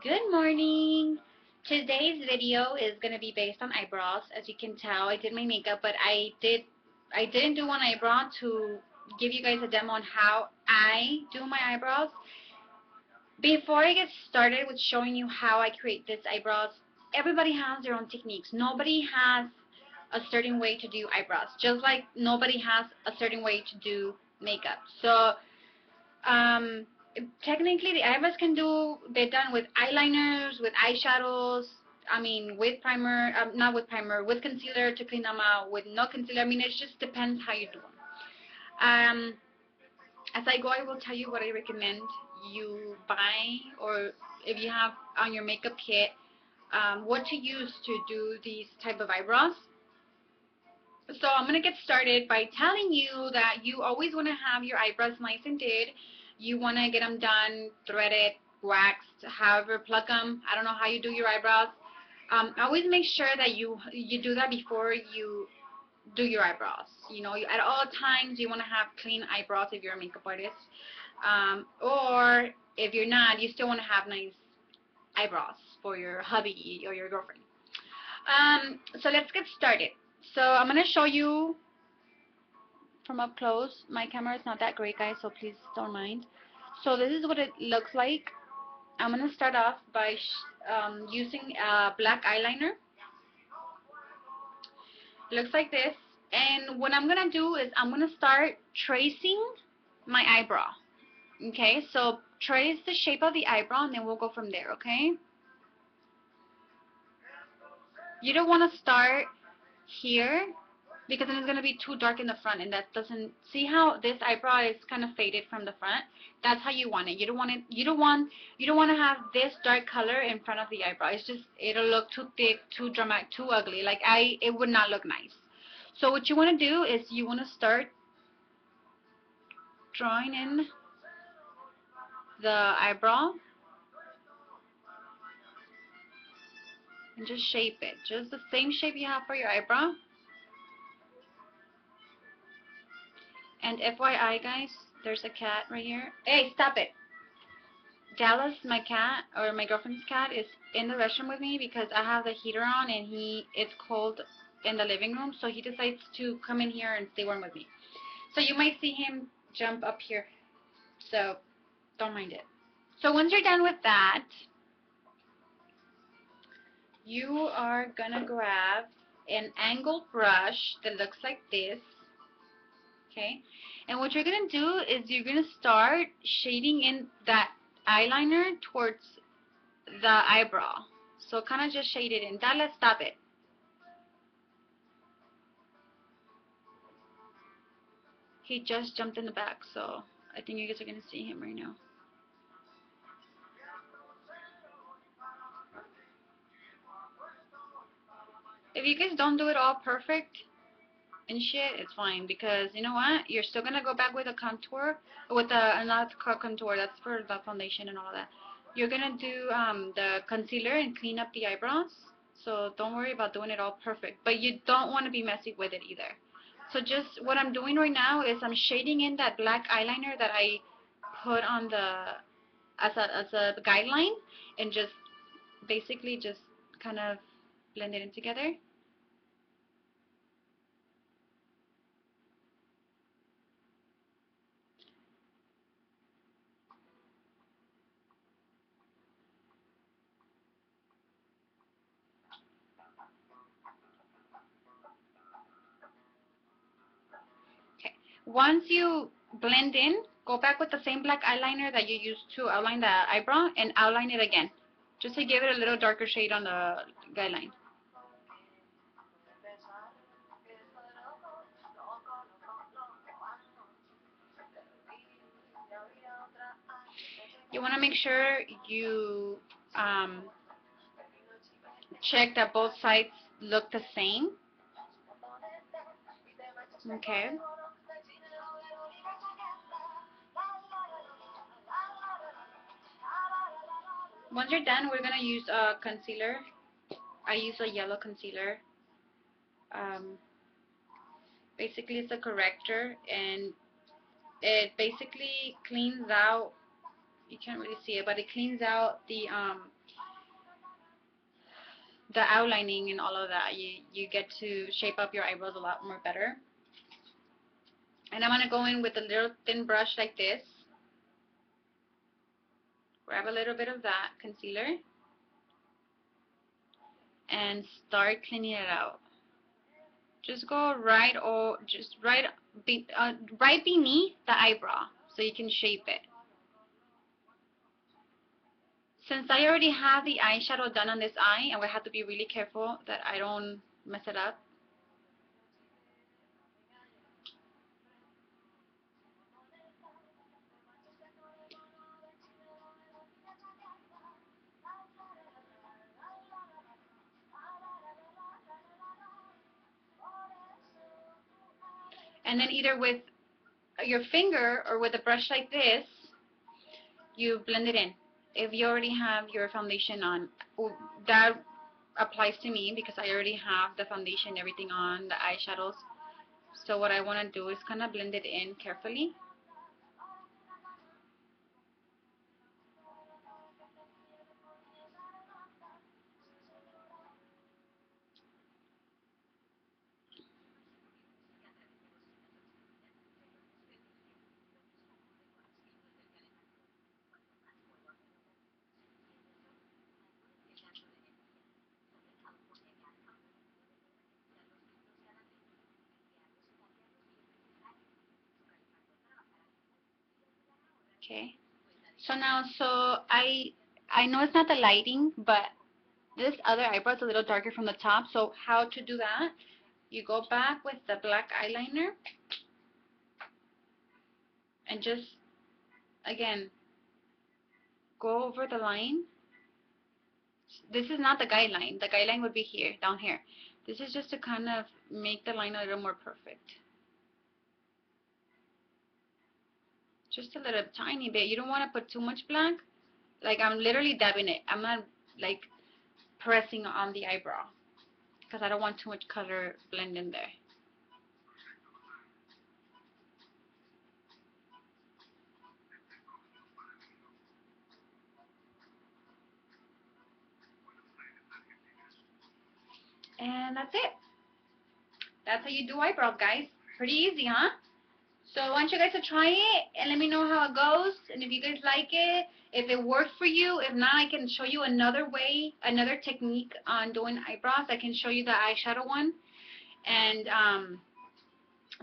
Good morning. Today's video is gonna be based on eyebrows. As you can tell, I did my makeup, but I didn't do one eyebrow to give you guys a demo on how I do my eyebrows. Before I get started with showing you how I create these eyebrows, everybody has their own techniques. Nobody has a certain way to do eyebrows, just like nobody has a certain way to do makeup. So um, technically, the eyebrows can be done with eyeliners, with eyeshadows. I mean, with primer, not with primer, with concealer to clean them out, with no concealer. I mean, it just depends how you do them. As I go, I will tell you what I recommend you buy, or if you have on your makeup kit, what to use to do these type of eyebrows. So I'm gonna get started by telling you that you always want to have your eyebrows nice and did. You want to get them done, threaded, waxed, however, pluck them. I don't know how you do your eyebrows. Always make sure that you do that before you do your eyebrows. At all times you want to have clean eyebrows if you're a makeup artist, or if you're not, you still want to have nice eyebrows for your hubby or your girlfriend. So let's get started. So I'm gonna show you from up close. My camera is not that great, guys, so please don't mind. So this is what it looks like. I'm gonna start off by using a black eyeliner. It looks like this, and what I'm gonna do is I'm gonna start tracing my eyebrow. Okay, so trace the shape of the eyebrow, and then we'll go from there. Okay, you don't want to start here because then it's going to be too dark in the front, and that doesn't, see how this eyebrow is kind of faded from the front. That's how you want it. You don't want to have this dark color in front of the eyebrow. It's just, it'll look too thick, too dramatic, too ugly. Like, it would not look nice. So what you want to do is you want to start drawing in the eyebrow and just shape it, just the same shape you have for your eyebrow. And FYI, guys, there's a cat right here. Hey, stop it. Dallas, my cat, or my girlfriend's cat, is in the restroom with me because I have the heater on and it's cold in the living room, so he decides to come in here and stay warm with me. So you might see him jump up here, so don't mind it. So once you're done with that, you are gonna grab an angled brush that looks like this, okay? And what you're gonna do is you're gonna start shading in that eyeliner towards the eyebrow. So kind of just shade it in. Dale, stop it. He just jumped in the back, so I think you guys are gonna see him right now. If you guys don't do it all perfect and shit, it's fine, because you know what? You're still gonna go back with a contour, with a not contour. That's for the foundation and all that. You're gonna do the concealer and clean up the eyebrows. So don't worry about doing it all perfect, but you don't want to be messy with it either. So just what I'm doing right now is I'm shading in that black eyeliner that I put on the as a guideline, and just basically just kind of blend it in together. Okay. Once you blend in, go back with the same black eyeliner that you used to outline the eyebrow and outline it again, just to give it a little darker shade on the guideline. You want to make sure you check that both sides look the same. Okay. Once you're done, we're gonna use a concealer. I use a yellow concealer. Um, Basically, it's a corrector, and it basically cleans out. You can't really see it, but it cleans out the outlining and all of that. You get to shape up your eyebrows a lot more better. And I'm gonna go in with a little thin brush like this. Grab a little bit of that concealer and start cleaning it out. Just go right right beneath the eyebrow so you can shape it. Since I already have the eyeshadow done on this eye, I would have to be really careful that I don't mess it up. And then either with your finger or with a brush like this, you blend it in. If you already have your foundation on, that applies to me because I already have the foundation, everything on, the eyeshadows. So what I want to do is kind of blend it in carefully. Okay. So now, I know it's not the lighting, but this other eyebrow is a little darker from the top. So how to do that? You go back with the black eyeliner and just, again, go over the line. This is not the guideline. The guideline would be here, down here. This is just to kind of make the line a little more perfect. Just a little tiny bit. You don't want to put too much black. Like, I'm literally dabbing it. I'm not like pressing on the eyebrow because I don't want too much color blend in there. And that's it. That's how you do eyebrows, guys. Pretty easy, huh? So I want you guys to try it and let me know how it goes. And if you guys like it, if it works for you, if not, I can show you another way, another technique on doing eyebrows. I can show you the eyeshadow one. And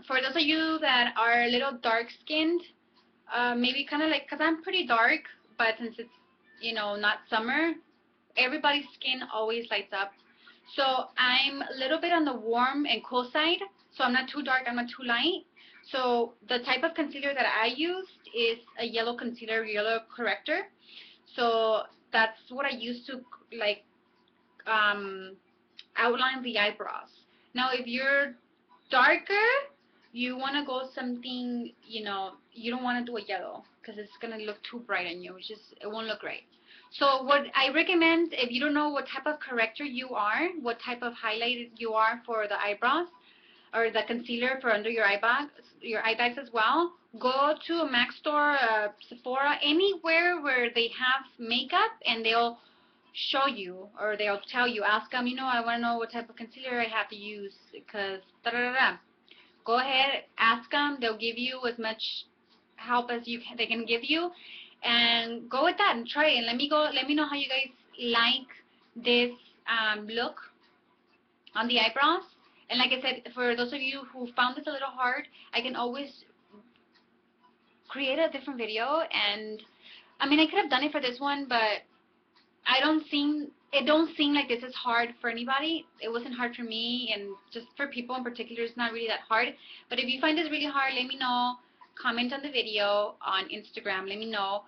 for those of you that are a little dark skinned, maybe kind of like, because I'm pretty dark, but since it's, you know, not summer, everybody's skin always lights up. So I'm a little bit on the warm and cool side. So I'm not too dark, I'm not too light. So the type of concealer that I used is a yellow concealer, yellow corrector. So that's what I use to like outline the eyebrows. Now if you're darker, you want to go something, you know, you don't want to do a yellow because it's going to look too bright on you. It won't look right. So what I recommend, if you don't know what type of corrector you are, what type of highlight you are for the eyebrows, or the concealer for under your eye bags as well, go to a MAC store, Sephora, anywhere where they have makeup, and they'll show you, or they'll tell you, ask them, you know, I want to know what type of concealer I have to use because da da da da. Go ahead, ask them. They'll give you as much help as they can give you, and go with that and try it. And let me know how you guys like this look on the eyebrows. And like I said, for those of you who found this a little hard, I can always create a different video. And I mean, I could have done it for this one, but it don't seem like this is hard for anybody. It wasn't hard for me, and just for people in particular, it's not really that hard. But if you find this really hard, let me know. Comment on the video on Instagram. Let me know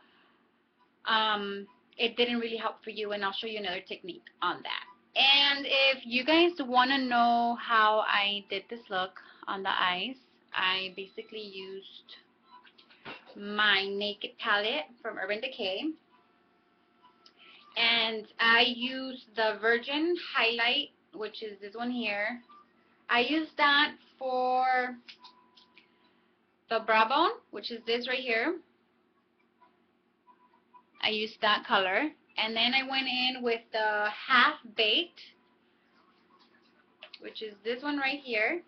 it didn't really help for you, and I'll show you another technique on that. And if you guys want to know how I did this look on the eyes, I basically used my Naked palette from Urban Decay. And I use the Virgin Highlight, which is this one here. I use that for the brow bone, which is this right here. I used that color. And then I went in with the Half Baked which is this one right here.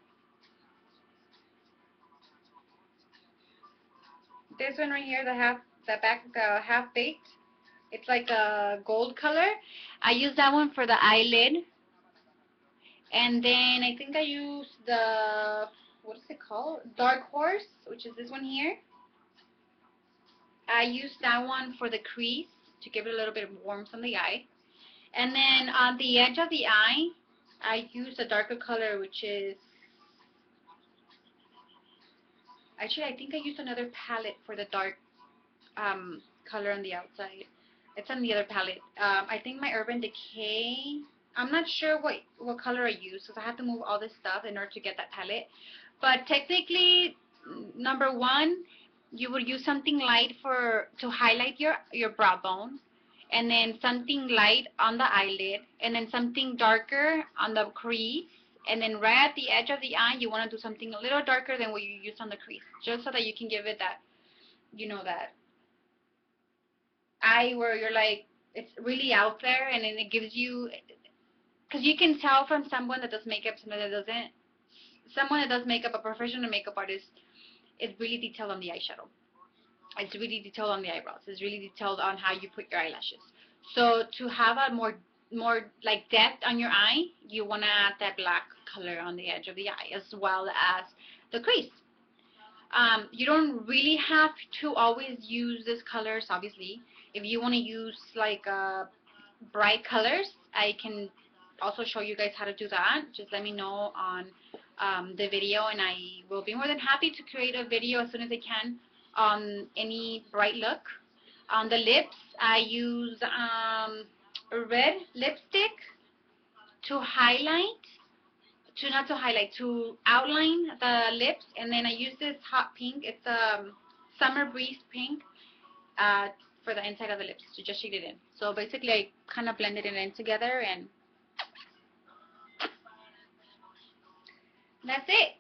This one right here, the half baked. It's like a gold color. I use that one for the eyelid. And then I think I use the, what is it called? Dark Horse, which is this one here. I use that one for the crease to give it a little bit of warmth on the eye. And then on the edge of the eye, I use a darker color, which is, actually I think I used another palette for the dark color on the outside. It's on the other palette. I think my Urban Decay. I'm not sure what color I use because I have to move all this stuff in order to get that palette. But technically, number one, you would use something light to highlight your brow bone, and then something light on the eyelid, and then something darker on the crease, and then right at the edge of the eye, you want to do something a little darker than what you used on the crease, just so that you can give it that, that eye where you're like, it's really out there, and then it gives you, because you can tell from someone that does makeup, someone that doesn't. Someone that does makeup, a professional makeup artist, is really detailed on the eyeshadow. It's really detailed on the eyebrows. It's really detailed on how you put your eyelashes. So to have a more like depth on your eye, you want to add that black color on the edge of the eye as well as the crease. You don't really have to always use these colors, obviously. If you want to use like bright colors, I can also show you guys how to do that. Just let me know on the video, and I will be more than happy to create a video as soon as I can on any bright look. On the lips, I use a red lipstick to highlight, to outline the lips, and then I use this hot pink. It's a summer breeze pink for the inside of the lips to just shade it in. So basically, I kind of blended it in together, and that's it.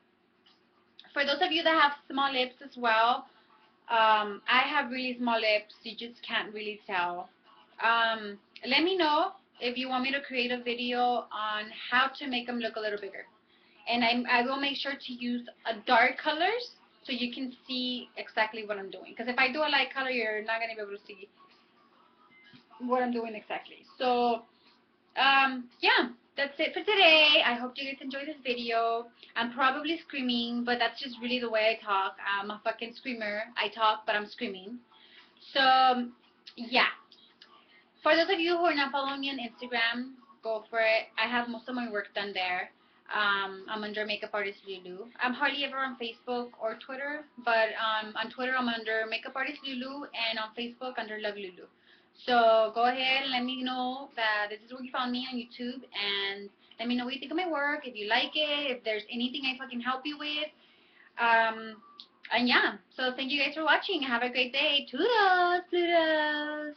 For those of you that have small lips as well, I have really small lips. You just can't really tell. Let me know if you want me to create a video on how to make them look a little bigger. And I will make sure to use dark colors so you can see exactly what I'm doing. Because if I do a light color, you're not going to be able to see what I'm doing exactly. So, yeah, that's it for today. I hope you guys enjoyed this video. I'm probably screaming, but that's just really the way I talk. I'm a fucking screamer. I talk, but I'm screaming. So, yeah. For those of you who are not following me on Instagram, go for it. I have most of my work done there. I'm under Makeup Artist Lulu. I'm hardly ever on Facebook or Twitter, but on Twitter I'm under Makeup Artist Lulu, and on Facebook under Love Lulu. So go ahead and let me know that this is where you found me on YouTube, and let me know what you think of my work, if you like it, if there's anything I can help you with. And yeah, so thank you guys for watching. Have a great day. Toodles, Plutos.